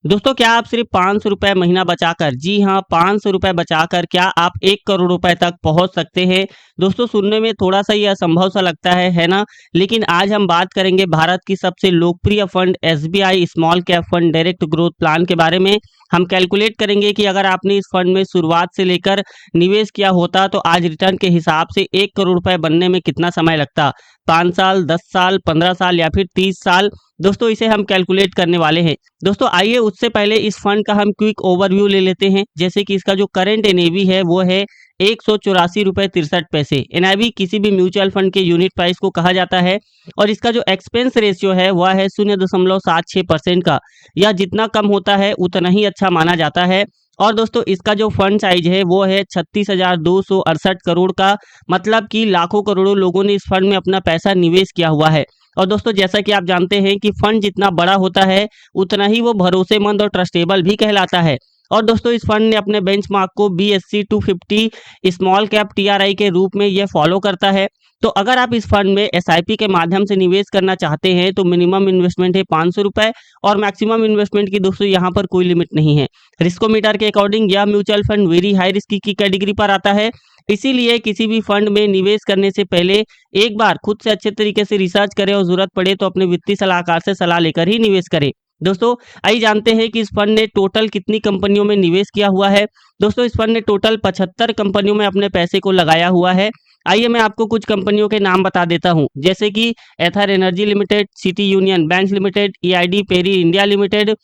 दोस्तों क्या आप सिर्फ 500 रुपए महीना बचाकर, जी हाँ 500 रुपए बचाकर क्या आप 1 करोड़ रुपए तक पहुंच सकते हैं। दोस्तों सुनने में थोड़ा सा ये असंभव सा लगता है ना। लेकिन आज हम बात करेंगे भारत की सबसे लोकप्रिय fund SBI small cap fund direct growth plan के बारे में। हम कैलकुलेट करेंगे कि अगर आपने इस फंड में शुरुआत से लेकर निवेश किया होता तो आज रिटर्न के हिसाब से 1 करोड़ रुपए बनने में कितना समय लगता। 5 साल, 10 साल, 15 साल या फिर 30 साल। दोस्तों इसे हम कैलकुलेट करने वाले हैं। दोस्तों आइए उससे पहले इस फंड का हम क्विक ओवरव्यू ले लेते हैं। जैसे कि इसका जो करंट एनएवी है वो है 184 रुपये 63 पैसे। एनआईवी किसी भी म्यूचुअल फंड के यूनिट प्राइस को कहा जाता है। और इसका जो एक्सपेंस रेशियो है वह है 0.76% का। यह जितना कम होता है उतना ही अच्छा माना जाता है। और दोस्तों इसका जो फंड साइज है वो है 36,268 करोड़ का। मतलब कि लाखों करोड़ों लोगों ने इस फंड में अपना पैसा निवेश किया हुआ है। और दोस्तों जैसा कि आप जानते हैं कि फंड जितना बड़ा होता है उतना ही वो भरोसेमंद और ट्रस्टेबल भी कहलाता है। और दोस्तों इस फंड ने अपने बेंचमार्क को BSE 250 स्मॉल कैप TRI के रूप में यह फॉलो करता है। तो अगर आप इस फंड में SIP के माध्यम से निवेश करना चाहते हैं तो मिनिमम इन्वेस्टमेंट है 500 रुपए और मैक्सिमम इन्वेस्टमेंट की दोस्तों यहाँ पर कोई लिमिट नहीं है। रिस्कोमीटर के अकॉर्डिंग यह mutual fund very high risk की कैटेगरी पर आता है। इसीलिए किसी भी फंड में निवेश करने से पहले एक बार खुद से अच्छे तरीके से रिसर्च करें और जरूरत पड़े तो अपने वित्तीय सलाहकार से सलाह लेकर ही निवेश करें। दोस्तों आइए जानते हैं कि इस फंड ने टोटल कितनी कंपनियों में निवेश किया हुआ है। दोस्तों इस फंड ने टोटल 75 कंपनियों में अपने पैसे को लगाया हुआ है। आइए मैं आपको कुछ कंपनियों के नाम बता देता हूं, जैसे कि Ather energy limited, city union bank limited, EID Parry India limited,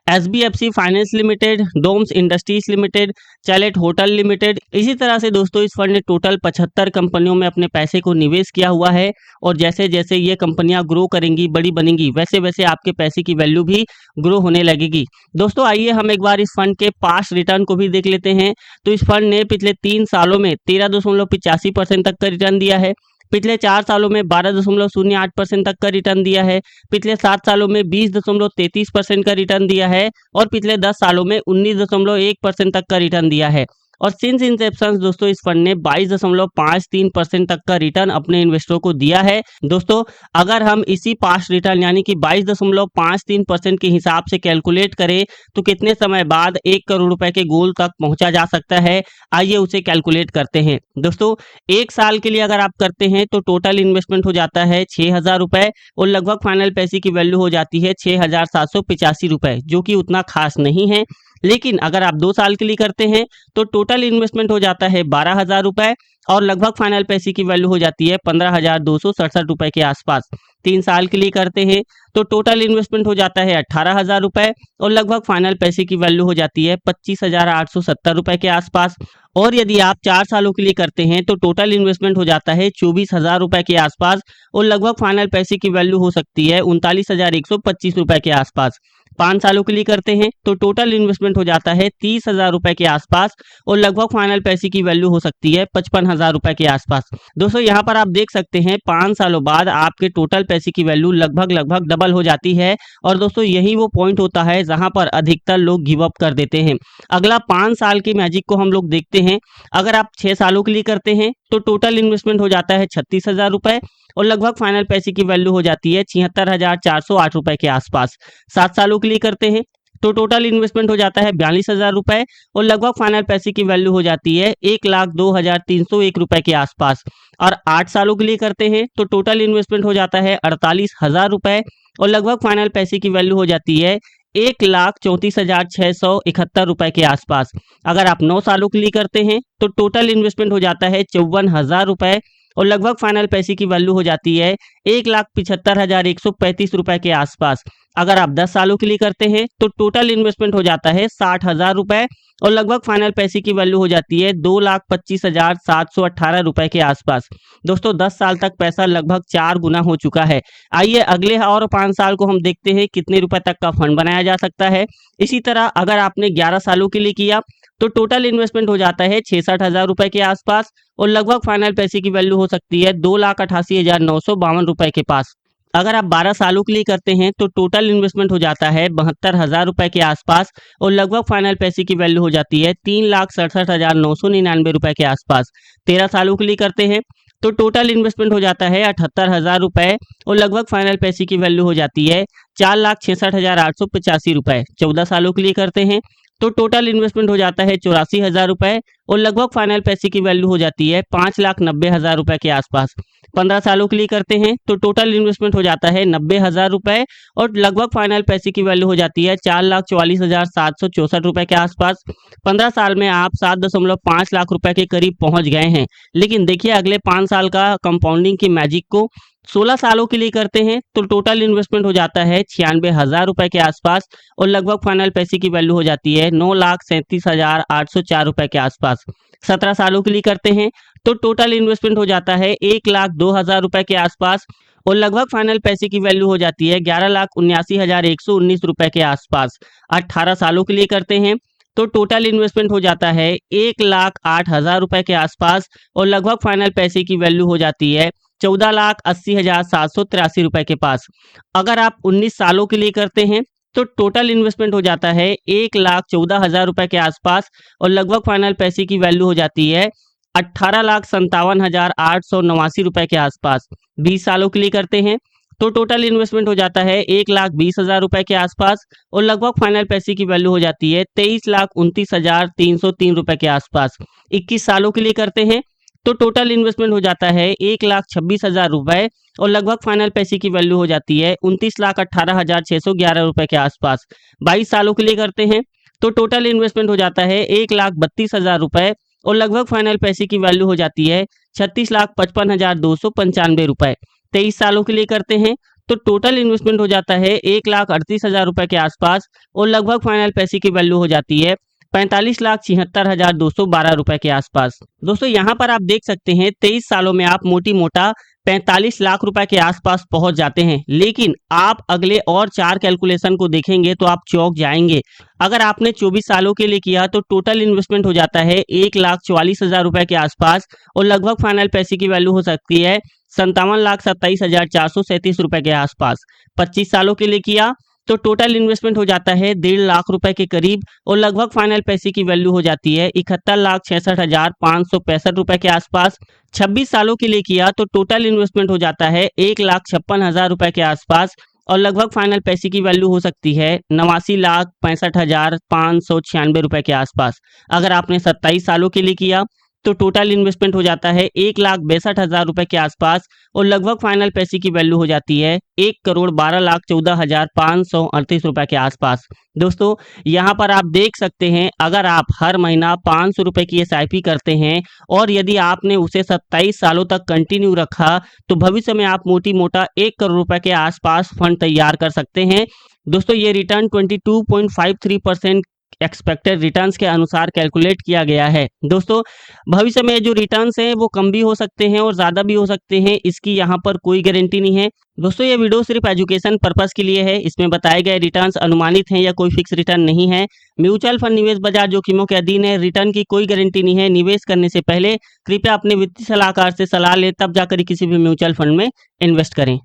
SBFC finance limited, Doms industries limited, Chalet hotel limited. इसी तरह से दोस्तों इस फंड ने टोटल 75 कंपनियों में अपने पैसे को निवेश किया हुआ है। और जैसे जैसे ये कंपनियां ग्रो करेंगी, बड़ी बनेंगी, वैसे वैसे आपके पैसे की वैल्यू भी ग्रो होने लगेगी। दोस्तों आइए हम एक बार इस फंड के पास्ट रिटर्न को भी देख लेते हैं। तो इस फंड ने पिछले 3 सालों में 13.85% तक का रिटर्न दिया है। पिछले 4 सालों में 12.08% तक का रिटर्न दिया है। पिछले 7 सालों में 20.33% का रिटर्न दिया है। और पिछले 10 सालों में 19.1% तक का रिटर्न दिया है। और सिंस इंसेप्शन दोस्तों इस फंड ने 22.53% तक का रिटर्न अपने इन्वेस्टरों को दिया है। दोस्तों अगर हम इसी पास्ट रिटर्न यानी कि 22.53% के हिसाब से कैलकुलेट करें तो कितने समय बाद 1 करोड़ रुपए के गोल तक पहुंचा जा सकता है, आइए उसे कैलकुलेट करते हैं। दोस्तों 1 साल के लिए अगर आप करते हैं तो टोटल इन्वेस्टमेंट हो जाता है 6,000 रुपए और लगभग फाइनल पैसे की वैल्यू हो जाती है 6,785 रुपए, जो कि उतना खास नहीं है। लेकिन अगर आप 2 साल के लिए करते हैं तो टोटल इन्वेस्टमेंट हो जाता है 12,000 रुपए और लगभग फाइनल पैसे की वैल्यू हो जाती है 15,267 रुपए के आसपास। 3 साल के लिए करते हैं तो टोटल इन्वेस्टमेंट हो जाता है 18,000 रुपए और लगभग फाइनल पैसे की वैल्यू हो जाती है 25,870 रुपए के आसपास। और यदि आप 4 सालों के लिए करते हैं तो टोटल इन्वेस्टमेंट हो जाता है 24,000 रुपए के आसपास और लगभग फाइनल पैसे की वैल्यू हो सकती है 39,125 रुपए के आसपास। 5 सालों के लिए करते हैं तो टोटल इन्वेस्टमेंट हो जाता है 30,000 रुपए के आसपास और लगभग फाइनल पैसे की वैल्यू हो सकती है 55,000 रुपए के आसपास। दोस्तों यहाँ पर आप देख सकते हैं 5 सालों बाद आपके टोटल पैसे की वैल्यू लगभग लगभग डबल हो जाती है। और दोस्तों यही वो पॉइंट होता है जहां पर अधिकतर लोग गिव अप कर देते हैं। अगला 5 साल की मैजिक को हम लोग देखते हैं। अगर आप 6 सालों के लिए करते हैं तो टोटल इन्वेस्टमेंट हो जाता है 36,000 रुपए और लगभग फाइनल पैसे की वैल्यू हो जाती है 76,408 रुपए के आसपास। 7 सालों के लिए करते हैं तो टोटल इन्वेस्टमेंट हो जाता है 42,000 रुपए और लगभग फाइनल पैसे की वैल्यू हो जाती है 1,02,301 रुपए के आसपास। और 8 सालों के लिए करते हैं तो टोटल इन्वेस्टमेंट हो जाता है 48,000 रुपए और लगभग फाइनल पैसे की वैल्यू हो जाती है 1,34,671 रुपए के आसपास। अगर आप 9 सालों के लिए करते हैं तो टोटल इन्वेस्टमेंट हो जाता है 54,000 रुपए और लगभग फाइनल पैसे की वैल्यू हो जाती है 1,75,135 रुपए के आसपास। अगर आप 10 सालों के लिए करते हैं तो टोटल इन्वेस्टमेंट हो जाता है 60,000 रुपए और लगभग फाइनल पैसे की वैल्यू हो जाती है 2,25,718 रुपए के आसपास। दोस्तों 10 साल तक पैसा लगभग 4 गुना हो चुका है। आइए अगले और 5 साल को हम देखते हैं कितने रुपए तक का फंड बनाया जा सकता है। इसी तरह अगर आपने 11 सालों के लिए किया तो टोटल इन्वेस्टमेंट हो जाता है 66,000 रुपए के आसपास और लगभग फाइनल पैसे की वैल्यू हो सकती है 2,88,952 रुपए के पास। अगर आप 12 सालों के लिए करते हैं तो टोटल इन्वेस्टमेंट हो जाता है 72,000 रुपए के आसपास और लगभग फाइनल पैसे की वैल्यू हो जाती है 3,67,999 रुपए के आसपास। 13 सालों के लिए करते हैं तो टोटल इन्वेस्टमेंट हो जाता है 78,000 रुपए और लगभग फाइनल पैसे की वैल्यू हो जाती है 4,66,885 रुपए। 14 सालों के लिए करते हैं तो टोटल इन्वेस्टमेंट हो जाता है 84,000 रुपए और लगभग फाइनल पैसे की वैल्यू हो जाती है 5,90,000 रुपए के आसपास। 15 सालों के लिए करते हैं तो टोटल इन्वेस्टमेंट हो जाता है 90,000 रुपए और लगभग फाइनल पैसे की वैल्यू हो जाती है 4,44,764 रुपए के आसपास। 15 साल में आप 7.5 लाख रुपए के करीब पहुंच गए हैं। लेकिन देखिए अगले 5 साल का कंपाउंडिंग की मैजिक को 16 सालों के लिए करते हैं तो टोटल इन्वेस्टमेंट हो जाता है 96,000 रुपए के आसपास और लगभग फाइनल पैसे की वैल्यू हो जाती है 9,37,804 रुपए के आसपास। 17 सालों के लिए करते हैं तो टोटल इन्वेस्टमेंट हो जाता है 1,02,000 रुपए के आसपास और लगभग फाइनल पैसे की वैल्यू हो जाती है 11,79,119 रुपए के आसपास। 18 सालों के लिए करते हैं तो टोटल इन्वेस्टमेंट हो जाता है 1,08,000 रुपए के आसपास और लगभग फाइनल पैसे की वैल्यू हो जाती है 14,80,783 रुपए के पास। अगर आप 19 सालों के लिए करते हैं तो टोटल इन्वेस्टमेंट हो जाता है 1,14,000 रुपए के आसपास और लगभग फाइनल पैसे की वैल्यू हो जाती है 18,57,889 रुपए के आसपास। 20 सालों के लिए करते हैं तो टोटल इन्वेस्टमेंट हो जाता है 1,20,000 रुपए के आसपास और लगभग फाइनल पैसे की वैल्यू हो जाती है 23,29,303 रुपए के आसपास। 21 सालों के लिए करते हैं तो टोटल इन्वेस्टमेंट हो जाता है 1,26,000 रुपए और लगभग फाइनल पैसे की वैल्यू हो जाती है 29,18,611 रुपए के आसपास। 22 सालों के लिए करते हैं तो टोटल इन्वेस्टमेंट हो जाता है 1,32,000 रुपए और लगभग फाइनल पैसे की वैल्यू हो जाती है 36,55,295 रुपए। 23 सालों के लिए करते हैं तो टोटल इन्वेस्टमेंट हो जाता है 1,38,000 रुपए के आसपास और लगभग फाइनल पैसे की वैल्यू हो जाती है 45,76,212 रुपए के आसपास। दोस्तों यहाँ पर आप देख सकते हैं 23 सालों में आप मोटी मोटा 45 लाख रुपए के आसपास पहुंच जाते हैं। लेकिन आप अगले और 4 कैलकुलेशन को देखेंगे तो आप चौंक जाएंगे। अगर आपने 24 सालों के लिए किया तो टोटल इन्वेस्टमेंट हो जाता है 1,44,000 रुपए के आसपास और लगभग फाइनल पैसे की वैल्यू हो सकती है 57,27,437 रुपए के आसपास। 25 सालों के लिए किया तो टोटल इन्वेस्टमेंट हो जाता है 1.5 लाख रुपए के करीब और लगभग फाइनल पैसे की वैल्यू हो जाती है 71,66,565 रुपए के आसपास। 26 सालों के लिए किया तो टोटल इन्वेस्टमेंट हो जाता है 1,56,000 रुपए के आसपास और लगभग फाइनल पैसे की वैल्यू हो सकती है 89,65,596 रुपए के आसपास। अगर आपने 27 सालों के लिए किया तो टोटल इन्वेस्टमेंट हो जाता है 1,62,000 रुपए के आसपास और लगभग फाइनल पैसे की वैल्यू हो जाती है 1,12,14,538 रुपए के आसपास। दोस्तों यहाँ पर आप देख सकते हैं अगर आप हर महीना 500 रुपए की SIP करते हैं और यदि आपने उसे 27 सालों तक कंटिन्यू रखा तो भविष्य में आप मोटी मोटा 1 करोड़ रुपए के आसपास फंड तैयार कर सकते हैं। दोस्तों ये रिटर्न 22.53% एक्सपेक्टेड रिटर्न्स के अनुसार कैलकुलेट किया गया है। दोस्तों भविष्य में जो रिटर्न्स हैं वो कम भी हो सकते हैं और ज़्यादा भी हो सकते हैं, इसकी यहाँ पर कोई गारंटी नहीं है। दोस्तों ये वीडियो सिर्फ एजुकेशन पर्पस के लिए है। इसमें बताए गए रिटर्न्स अनुमानित हैं या कोई फिक्स रिटर्न नहीं है। म्यूचुअल फंड निवेश बाजार जोखिमों के अधीन है। रिटर्न की कोई गारंटी नहीं है। निवेश करने से पहले कृपया अपने वित्तीय सलाहकार से सलाह लें, तब जाकर किसी भी म्यूचुअल फंड में इन्वेस्ट करें।